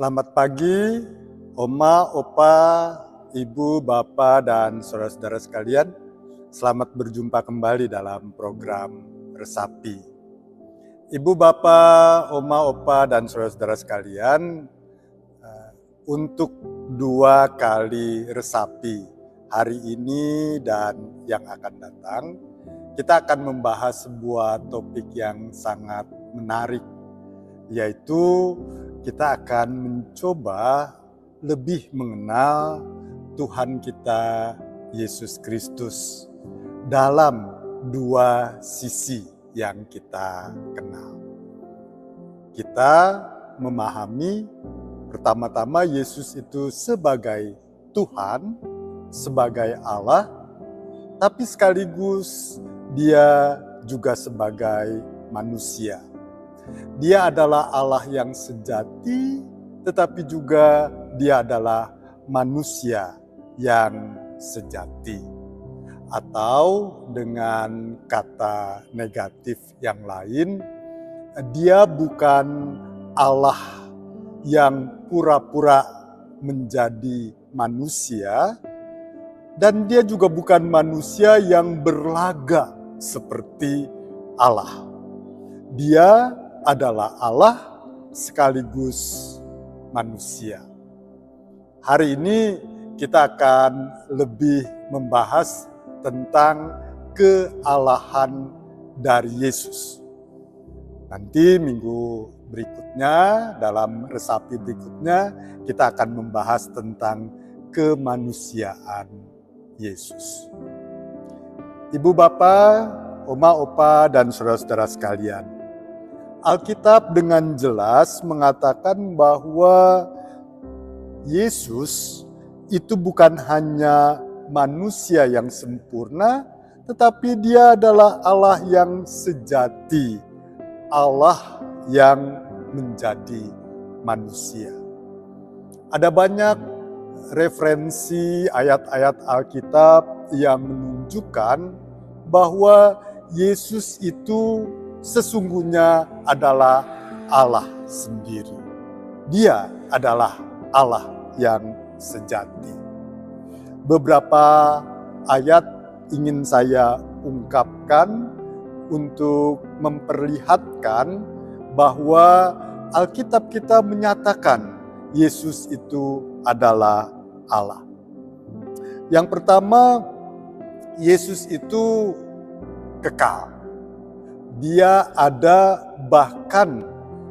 Selamat pagi, Oma, Opa, Ibu, Bapak, dan saudara-saudara sekalian. Selamat berjumpa kembali dalam program Resapi. Ibu, Bapak, Oma, Opa, dan saudara-saudara sekalian, untuk 2 kali Resapi hari ini dan yang akan datang, kita akan membahas sebuah topik yang sangat menarik, yaitu kita akan mencoba lebih mengenal Tuhan kita Yesus Kristus dalam 2 sisi yang kita kenal. Kita memahami pertama-tama Yesus itu sebagai Tuhan, sebagai Allah, tapi sekaligus Dia juga sebagai manusia. Dia adalah Allah yang sejati, tetapi juga Dia adalah manusia yang sejati. Atau dengan kata negatif yang lain, Dia bukan Allah yang pura-pura menjadi manusia, dan Dia juga bukan manusia yang berlaga seperti Allah. Dia adalah Allah sekaligus manusia. Hari ini kita akan lebih membahas tentang kealahan dari Yesus. Nanti minggu berikutnya, dalam resapi berikutnya, kita akan membahas tentang kemanusiaan Yesus. Ibu, Bapak, Oma, Opa, dan saudara-saudara sekalian, Alkitab dengan jelas mengatakan bahwa Yesus itu bukan hanya manusia yang sempurna, tetapi Dia adalah Allah yang sejati, Allah yang menjadi manusia. Ada banyak referensi ayat-ayat Alkitab yang menunjukkan bahwa Yesus itu sesungguhnya adalah Allah sendiri. Dia adalah Allah yang sejati. Beberapa ayat ingin saya ungkapkan untuk memperlihatkan bahwa Alkitab kita menyatakan Yesus itu adalah Allah. Yang pertama, Yesus itu kekal. Dia ada bahkan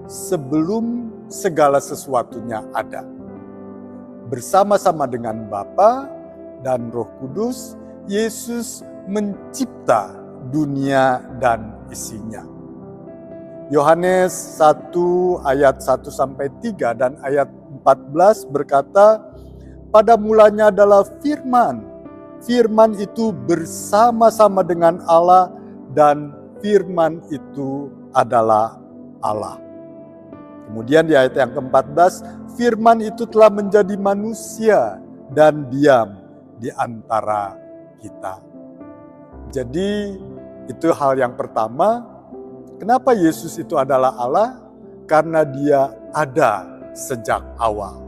sebelum segala sesuatunya ada. Bersama-sama dengan Bapa dan Roh Kudus, Yesus mencipta dunia dan isinya. Yohanes 1 ayat 1-3 dan ayat 14 berkata, "Pada mulanya adalah Firman. Firman itu bersama-sama dengan Allah dan Firman itu adalah Allah." Kemudian di ayat yang ke-14, Firman itu telah menjadi manusia dan diam di antara kita. Jadi itu hal yang pertama. Kenapa Yesus itu adalah Allah? Karena Dia ada sejak awal.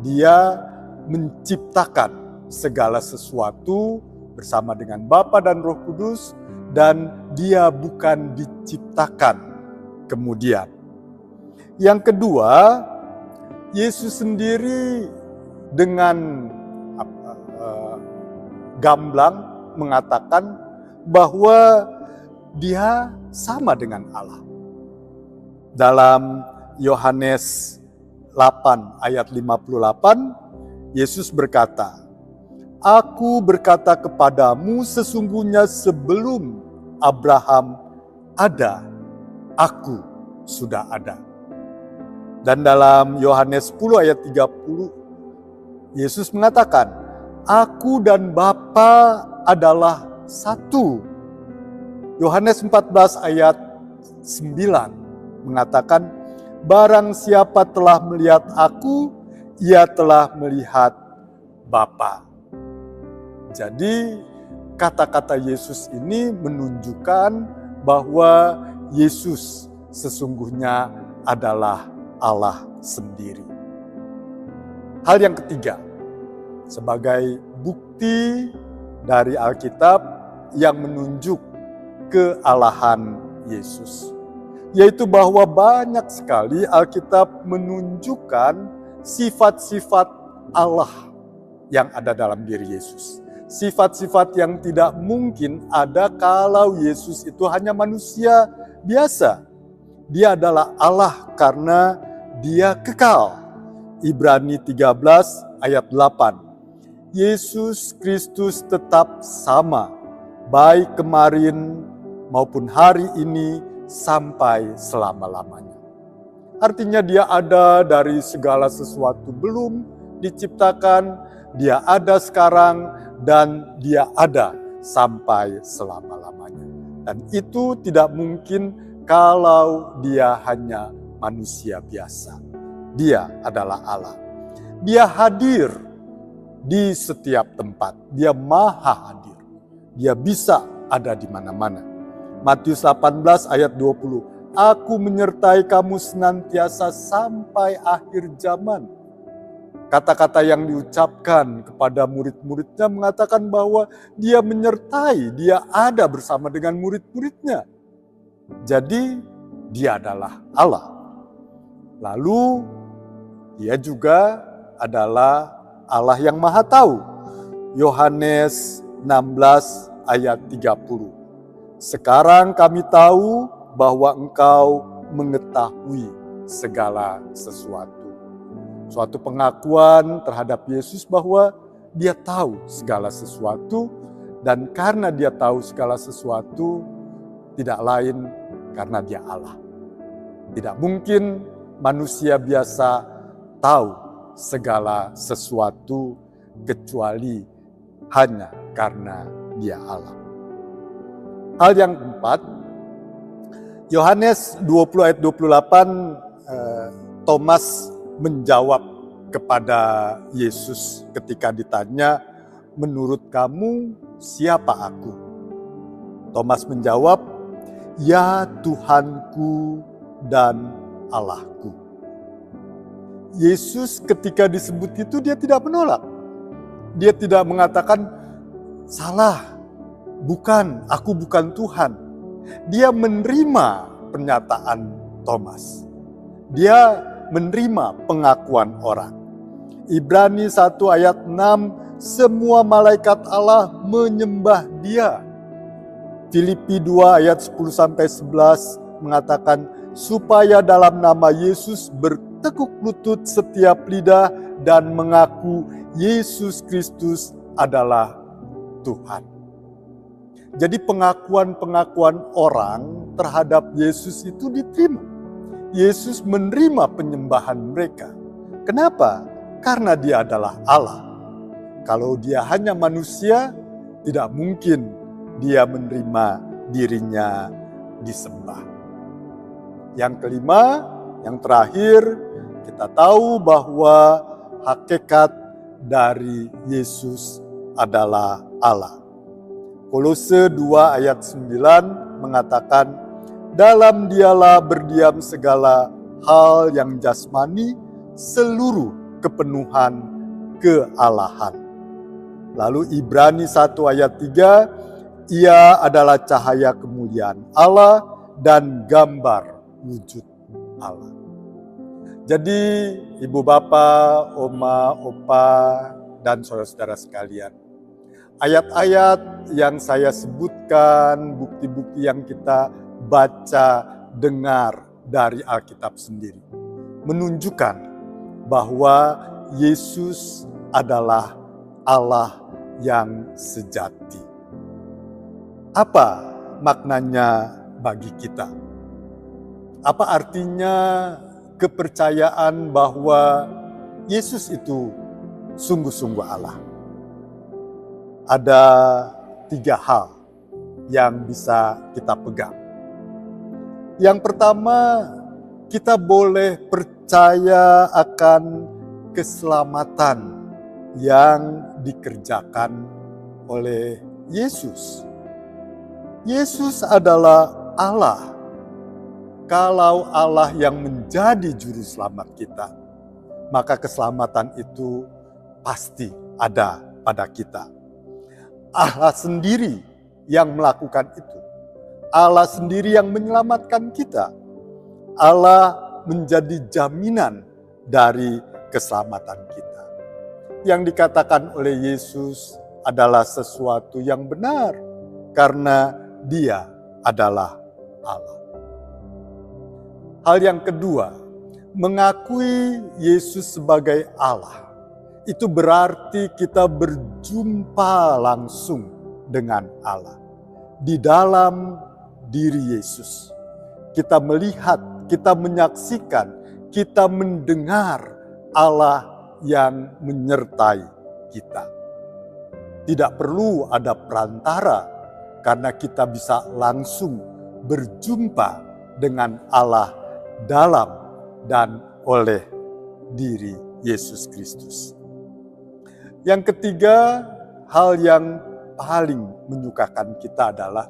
Dia menciptakan segala sesuatu bersama dengan Bapa dan Roh Kudus, dan Dia bukan diciptakan kemudian. Yang kedua, Yesus sendiri dengan gamblang mengatakan bahwa Dia sama dengan Allah. Dalam Yohanes 8 ayat 58, Yesus berkata, "Aku berkata kepadamu, sesungguhnya sebelum Abraham ada, Aku sudah ada." Dan dalam Yohanes 10 ayat 30, Yesus mengatakan, "Aku dan Bapa adalah satu." Yohanes 14 ayat 9 mengatakan, "Barang siapa telah melihat Aku, ia telah melihat Bapa." Jadi kata-kata Yesus ini menunjukkan bahwa Yesus sesungguhnya adalah Allah sendiri. Hal yang ketiga, sebagai bukti dari Alkitab yang menunjuk kealahan Yesus, yaitu bahwa banyak sekali Alkitab menunjukkan sifat-sifat Allah yang ada dalam diri Yesus. Sifat-sifat yang tidak mungkin ada kalau Yesus itu hanya manusia biasa. Dia adalah Allah karena dia kekal. Ibrani 13 ayat 8. Yesus Kristus tetap sama, baik kemarin maupun hari ini sampai selama-lamanya. Artinya dia ada dari segala sesuatu belum diciptakan, dia ada sekarang, dan dia ada sampai selama-lamanya. Dan itu tidak mungkin kalau dia hanya manusia biasa. Dia adalah Allah. Dia hadir di setiap tempat. Dia maha hadir. Dia bisa ada di mana-mana. Matius 18 ayat 20. Aku menyertai kamu senantiasa sampai akhir zaman. Kata-kata yang diucapkan kepada murid-muridnya mengatakan bahwa dia menyertai, dia ada bersama dengan murid-muridnya. Jadi dia adalah Allah. Lalu dia juga adalah Allah yang Maha Tahu. Yohanes 16 ayat 30. Sekarang kami tahu bahwa engkau mengetahui segala sesuatu. Suatu pengakuan terhadap Yesus bahwa dia tahu segala sesuatu, dan karena dia tahu segala sesuatu, tidak lain karena dia Allah. Tidak mungkin manusia biasa tahu segala sesuatu kecuali hanya karena dia Allah. Hal yang keempat, Yohanes 20 ayat 28, Thomas menjawab kepada Yesus ketika ditanya, menurut kamu siapa aku? Thomas menjawab, ya Tuhanku dan Allahku. Yesus ketika disebut itu dia tidak menolak. Dia tidak mengatakan, salah, bukan, aku bukan Tuhan. Dia menerima pernyataan Thomas. Dia menerima pengakuan orang. Ibrani 1 ayat 6, semua malaikat Allah menyembah dia. Filipi 2 ayat 10-11 mengatakan, supaya dalam nama Yesus bertekuk lutut setiap lidah dan mengaku Yesus Kristus adalah Tuhan. Jadi pengakuan-pengakuan orang terhadap Yesus itu diterima. Yesus menerima penyembahan mereka. Kenapa? Karena dia adalah Allah. Kalau dia hanya manusia, tidak mungkin dia menerima dirinya disembah. Yang kelima, yang terakhir, kita tahu bahwa hakikat dari Yesus adalah Allah. Kolose 2 ayat 9 mengatakan, dalam dialah berdiam segala hal yang jasmani, seluruh kepenuhan kealahan. Lalu Ibrani 1 ayat 3, ia adalah cahaya kemuliaan Allah dan gambar wujud Allah. Jadi ibu bapak, oma, opa, dan saudara-saudara sekalian, ayat-ayat yang saya sebutkan, bukti-bukti yang kita baca, dengar dari Alkitab sendiri, menunjukkan bahwa Yesus adalah Allah yang sejati. Apa maknanya bagi kita? Apa artinya kepercayaan bahwa Yesus itu sungguh-sungguh Allah? Ada 3 hal yang bisa kita pegang. Yang pertama, kita boleh percaya akan keselamatan yang dikerjakan oleh Yesus. Yesus adalah Allah. Kalau Allah yang menjadi juru selamat kita, maka keselamatan itu pasti ada pada kita. Allah sendiri yang melakukan itu. Allah sendiri yang menyelamatkan kita. Allah menjadi jaminan dari keselamatan kita. Yang dikatakan oleh Yesus adalah sesuatu yang benar karena Dia adalah Allah. Hal yang kedua, mengakui Yesus sebagai Allah. Itu berarti kita berjumpa langsung dengan Allah. Di dalam diri Yesus, kita melihat, kita menyaksikan, kita mendengar Allah yang menyertai kita. Tidak perlu ada perantara, karena kita bisa langsung berjumpa dengan Allah dalam dan oleh diri Yesus Kristus. Yang ketiga, hal yang paling menyukakan kita adalah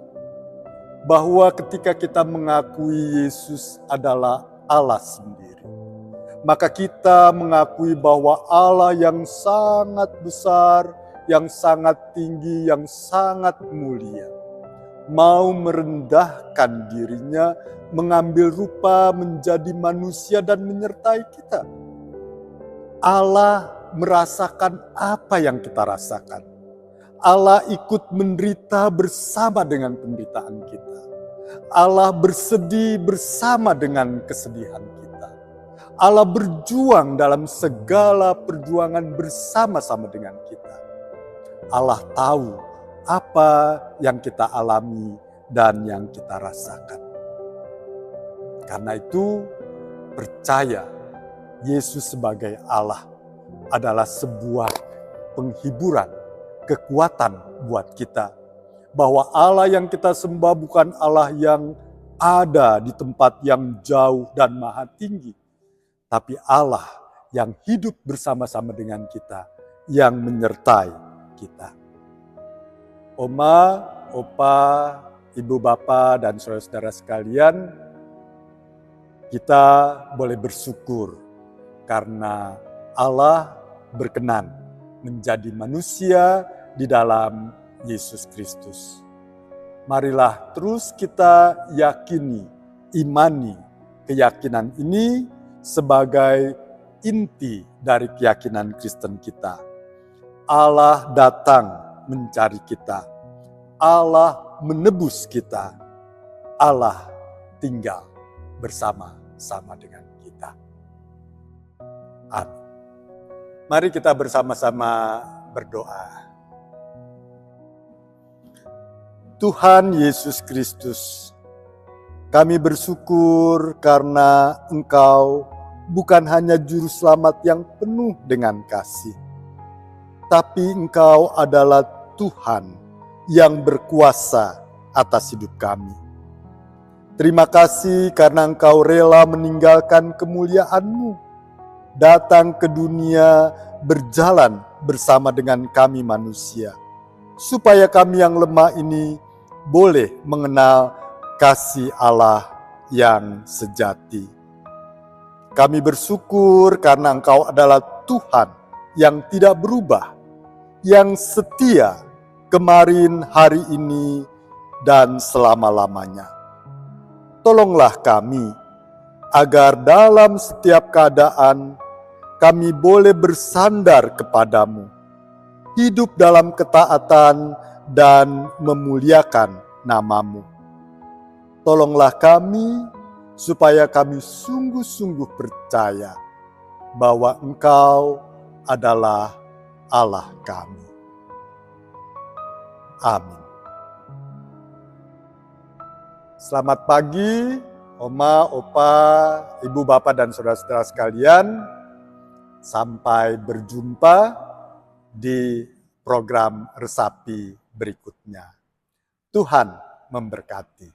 bahwa ketika kita mengakui Yesus adalah Allah sendiri, maka kita mengakui bahwa Allah yang sangat besar, yang sangat tinggi, yang sangat mulia, mau merendahkan dirinya, mengambil rupa menjadi manusia dan menyertai kita. Allah merasakan apa yang kita rasakan. Allah ikut menderita bersama dengan penderitaan kita. Allah bersedih bersama dengan kesedihan kita. Allah berjuang dalam segala perjuangan bersama-sama dengan kita. Allah tahu apa yang kita alami dan yang kita rasakan. Karena itu, percaya Yesus sebagai Allah adalah sebuah penghiburan, kekuatan buat kita. Bahwa Allah yang kita sembah bukan Allah yang ada di tempat yang jauh dan maha tinggi, tapi Allah yang hidup bersama-sama dengan kita, yang menyertai kita. Oma, opa, ibu bapak, dan saudara-saudara sekalian, kita boleh bersyukur karena Allah berkenan menjadi manusia di dalam Yesus Kristus. Marilah terus kita yakini, imani keyakinan ini sebagai inti dari keyakinan Kristen kita. Allah datang mencari kita. Allah menebus kita. Allah tinggal bersama-sama dengan kita. Amin. Mari kita bersama-sama berdoa. Tuhan Yesus Kristus, kami bersyukur karena Engkau bukan hanya juru selamat yang penuh dengan kasih, tapi Engkau adalah Tuhan yang berkuasa atas hidup kami. Terima kasih karena Engkau rela meninggalkan kemuliaan-Mu, datang ke dunia berjalan bersama dengan kami manusia, supaya kami yang lemah ini boleh mengenal kasih Allah yang sejati. Kami bersyukur karena Engkau adalah Tuhan yang tidak berubah, yang setia kemarin, hari ini, dan selama-lamanya. Tolonglah kami agar dalam setiap keadaan kami boleh bersandar kepadamu, hidup dalam ketaatan dan memuliakan nama-Mu. Tolonglah kami supaya kami sungguh-sungguh percaya bahwa Engkau adalah Allah kami. Amin. Selamat pagi, Oma, Opa, Ibu, Bapak, dan saudara-saudara sekalian. Sampai berjumpa di program Resapi berikutnya. Tuhan memberkati.